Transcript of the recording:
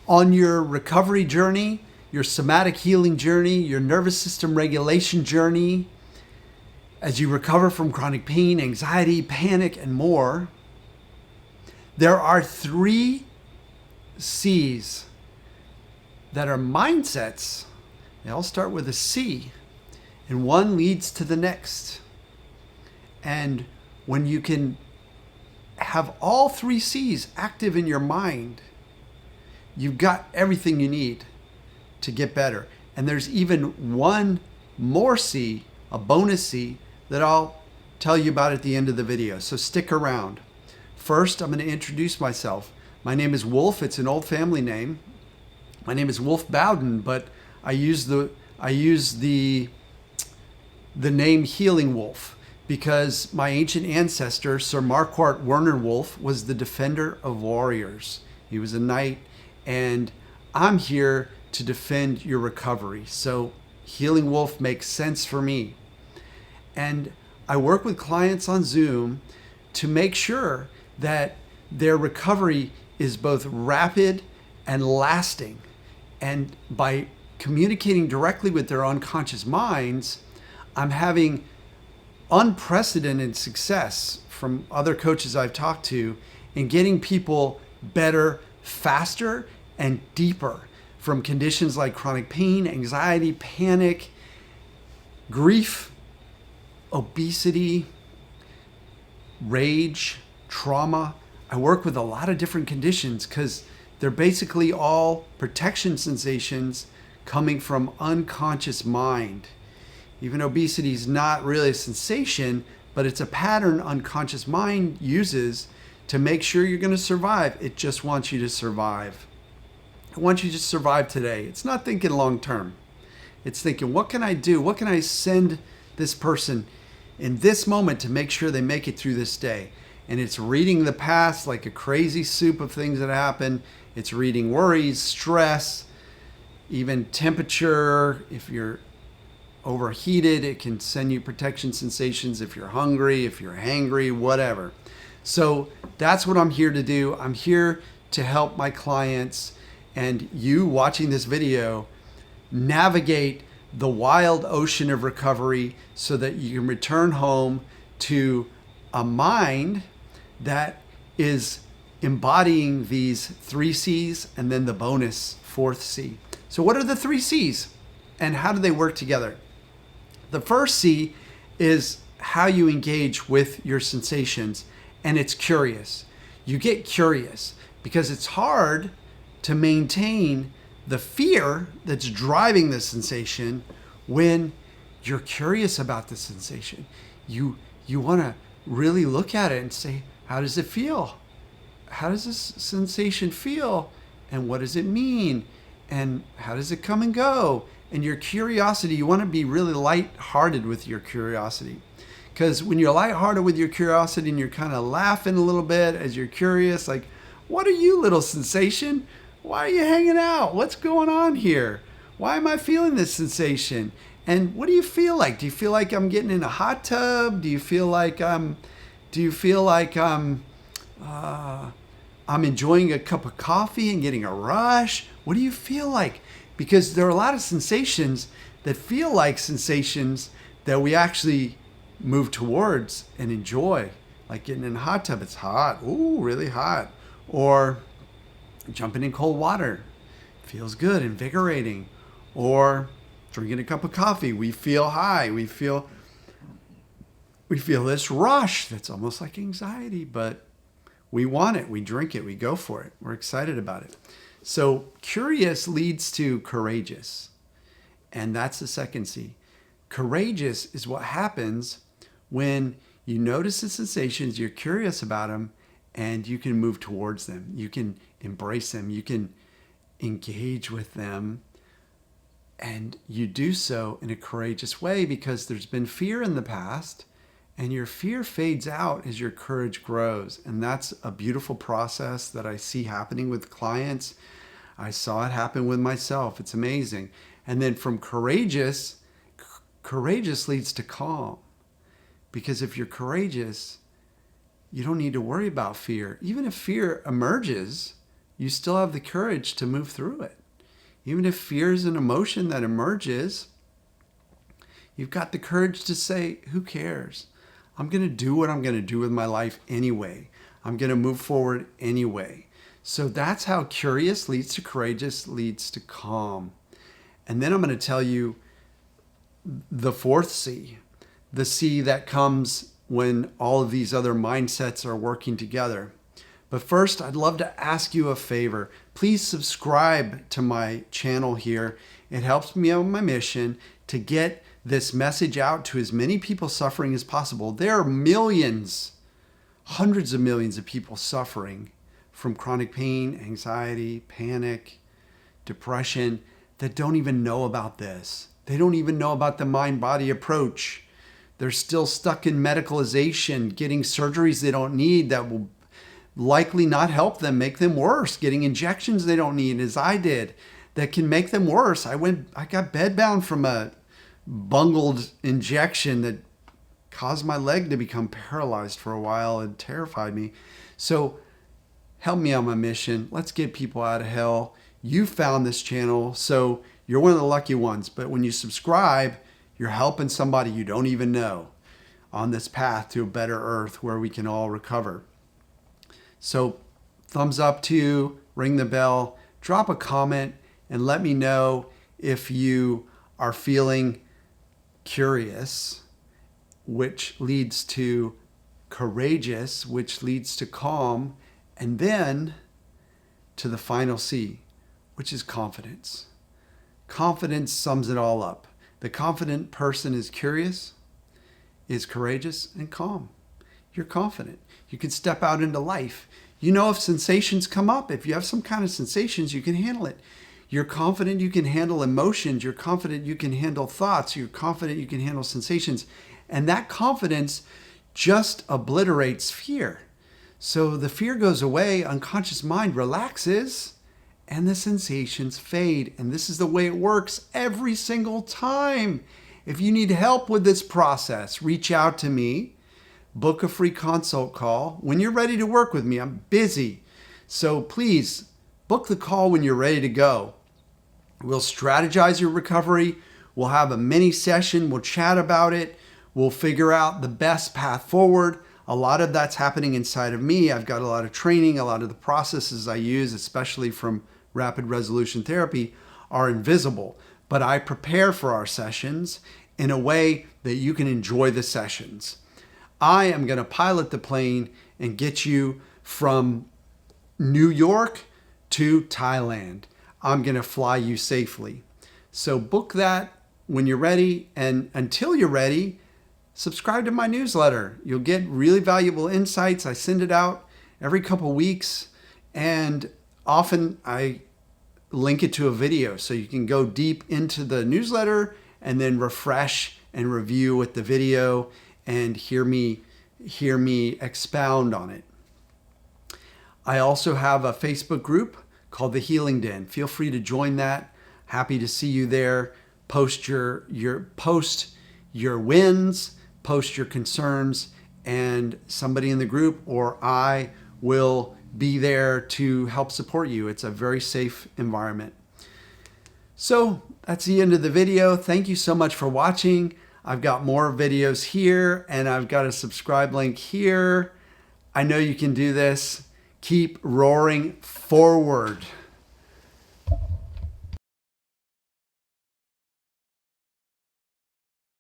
On your recovery journey, your somatic healing journey, your nervous system regulation journey, as you recover from chronic pain, anxiety, panic, and more, there are 3 C's that are mindsets. They all start with a C, and one leads to the next. And when you can have all 3 C's active in your mind, you've got everything you need to get better. And there's even one more C, a bonus C, that I'll tell you about at the end of the video. So stick around. First, I'm going to introduce myself. My name is Wolf. It's an old family name. My name is Wolf Bowden, but I use the name Healing Wolf because my ancient ancestor, Sir Marquardt Werner Wolf, was the defender of warriors. He was a knight, and I'm here to defend your recovery. So Healing Wolf makes sense for me. And I work with clients on Zoom to make sure that their recovery is both rapid and lasting. And by communicating directly with their unconscious minds, I'm having unprecedented success from other coaches I've talked to in getting people better faster and deeper from conditions like chronic pain, anxiety, panic, grief, obesity, rage, trauma. I work with a lot of different conditions because they're basically all protection sensations coming from unconscious mind. Even obesity is not really a sensation, but it's a pattern unconscious mind uses to make sure you're going to survive. It just wants you to survive. It wants you to survive today. It's not thinking long term. It's thinking, what can I do? What can I send this person in this moment to make sure they make it through this day? And it's reading the past like a crazy soup of things that happen. It's reading worries, stress, even temperature. If you're overheated, it can send you protection sensations. If you're hungry, if you're hangry, whatever. So that's what I'm here to do. I'm here to help my clients and you watching this video navigate the wild ocean of recovery so that you can return home to a mind that is embodying these 3 C's and then the bonus 4th C. So what are the 3 C's and how do they work together? The first C is how you engage with your sensations, and it's curious. You get curious because it's hard to maintain the fear that's driving the sensation when you're curious about the sensation. You want to really look at it and say, how does it feel? How does this sensation feel? And what does it mean? And how does it come and go? And your curiosity, you want to be really lighthearted with your curiosity. Because when you're lighthearted with your curiosity and you're kind of laughing a little bit as you're curious, like, what are you, little sensation? Why are you hanging out? What's going on here? Why am I feeling this sensation? And what do you feel like? Do you feel like I'm getting in a hot tub? Do you feel like I'm enjoying a cup of coffee and getting a rush? What do you feel like? Because there are a lot of sensations that feel like sensations that we actually move towards and enjoy. Like getting in a hot tub, it's hot. Ooh, really hot. Or jumping in cold water. Feels good, invigorating. Or drinking a cup of coffee. We feel high. We feel this rush that's almost like anxiety, but we want it. We drink it. We go for it. We're excited about it. So curious leads to courageous. And that's the second C. Courageous is what happens when you notice the sensations, you're curious about them, and you can move towards them. You can embrace them. You can engage with them. And you do so in a courageous way because there's been fear in the past, and your fear fades out as your courage grows. And that's a beautiful process that I see happening with clients. I saw it happen with myself. It's amazing. And then from courageous leads to calm. Because if you're courageous, you don't need to worry about fear. Even if fear emerges, you still have the courage to move through it. Even if fear is an emotion that emerges, you've got the courage to say, who cares? I'm going to do what I'm going to do with my life anyway. I'm going to move forward anyway. So that's how curious leads to courageous, leads to calm. And then I'm going to tell you the fourth C, the C that comes when all of these other mindsets are working together. But first, I'd love to ask you a favor. Please subscribe to my channel here. It helps me on my mission to get this message out to as many people suffering as possible. There are millions, hundreds of millions of people suffering from chronic pain, anxiety, panic, depression that don't even know about this. They don't even know about the mind-body approach. They're still stuck in medicalization, getting surgeries they don't need that will likely not help them, make them worse, getting injections they don't need, as I did, that can make them worse. I got bedbound from a bungled injection that caused my leg to become paralyzed for a while and terrified me. So help me on my mission. Let's get people out of hell. You found this channel, so you're one of the lucky ones. But when you subscribe, you're helping somebody you don't even know on this path to a better earth where we can all recover. So thumbs up to you, ring the bell, drop a comment, and let me know if you are feeling curious, which leads to courageous, which leads to calm, and then to the final C, which is confidence. Confidence sums it all up. The confident person is curious, is courageous, and calm. You're confident. You can step out into life. You know if sensations come up, if you have some kind of sensations, you can handle it. You're confident you can handle emotions. You're confident you can handle thoughts. You're confident you can handle sensations. And that confidence just obliterates fear. So the fear goes away, unconscious mind relaxes, and the sensations fade. And this is the way it works every single time. If you need help with this process, reach out to me. Book a free consult call. When you're ready to work with me, I'm busy. So please book the call when you're ready to go. We'll strategize your recovery. We'll have a mini session. We'll chat about it. We'll figure out the best path forward. A lot of that's happening inside of me. I've got a lot of training. A lot of the processes I use, especially from rapid resolution therapy, are invisible. But I prepare for our sessions in a way that you can enjoy the sessions. I am going to pilot the plane and get you from New York to Thailand. I'm going to fly you safely. So book that when you're ready. And until you're ready, subscribe to my newsletter. You'll get really valuable insights. I send it out every couple weeks. And often I link it to a video so you can go deep into the newsletter and then refresh and review with the video and hear me expound on it. I also have a Facebook group called The Healing Den. Feel free to join that. Happy to see you there. Post your wins, post your concerns, and somebody in the group or I will be there to help support you. It's a very safe environment. So that's the end of the video. Thank you so much for watching. I've got more videos here and I've got a subscribe link here. I know you can do this. Keep roaring forward.